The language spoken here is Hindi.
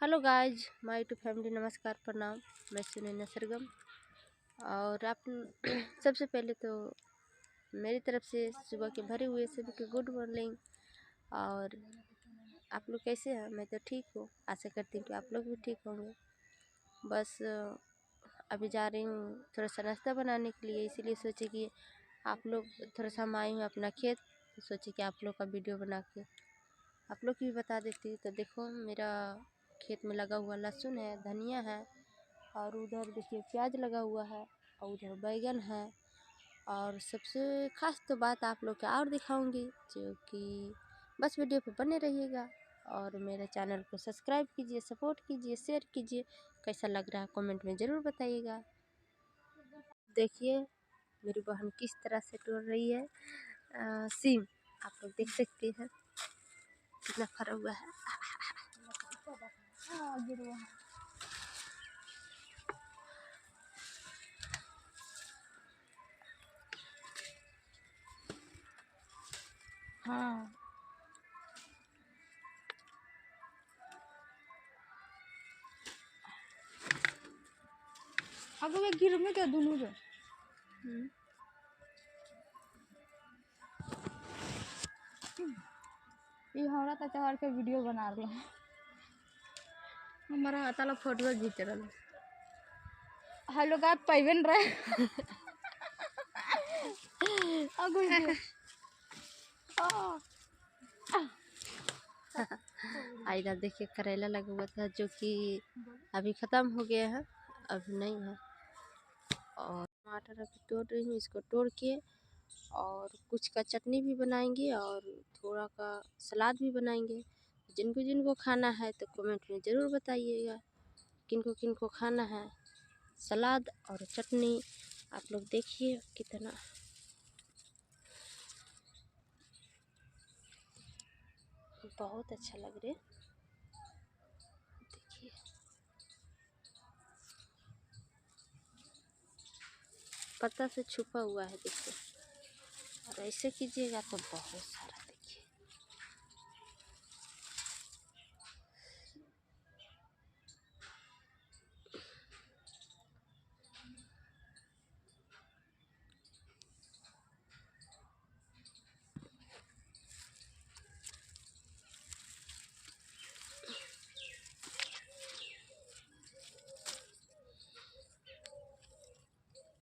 Hello guys, my to family, नमस्कार, प्रणाम। मैं सुनैना सरगम। और आप सबसे पहले तो मेरी तरफ से सुबह के भरे हुए सभी को गुड मॉर्निंग। और आप लोग कैसे हैं? मैं तो ठीक हूँ, आशा करती हूँ कि आप लोग भी ठीक होंगे। बस अभी जा रही हूँ थोड़ा सा नाश्ता बनाने के लिए, इसीलिए सोचे कि आप लोग थोड़ा सा हम आई हूँ अपना खेत, तो सोचे कि आप लोग का वीडियो बना के आप लोग की भी बता देती। तो देखो, मेरा खेत में लगा हुआ लहसुन है, धनिया है, और उधर देखिए प्याज लगा हुआ है, और उधर बैगन है। और सबसे खास तो बात आप लोग को और दिखाऊंगी, जो कि बस वीडियो पे बने रहिएगा। और मेरे चैनल को सब्सक्राइब कीजिए, सपोर्ट कीजिए, शेयर कीजिए। कैसा लग रहा है कमेंट में ज़रूर बताइएगा। देखिए मेरी बहन किस तरह से तोड़ रही है सीम, आप लोग देख सकते हैं कितना फरा हुआ है। हाँ, अगर मैं गिर में क्या दोनों जो ये हमारा तो चार के वीडियो बना रहा है, हमारा हाथाला फोटो जीत रहा। हेलो गात पाइबन रहे अगर इधर देखिए करेला लगा हुआ था, जो कि अभी ख़त्म हो गया है, अभी नहीं है। और टमाटर अभी तोड़ रही हूँ, इसको तोड़ के और कुछ का चटनी भी बनाएंगे और थोड़ा का सलाद भी बनाएंगे। जिनको जिनको खाना है तो कमेंट में ज़रूर बताइएगा किनको किनको खाना है सलाद और चटनी। आप लोग देखिए कितना बहुत अच्छा लग रहा है। देखिए पत्ता से छुपा हुआ है, देखिए। और ऐसे कीजिएगा तो बहुत सारा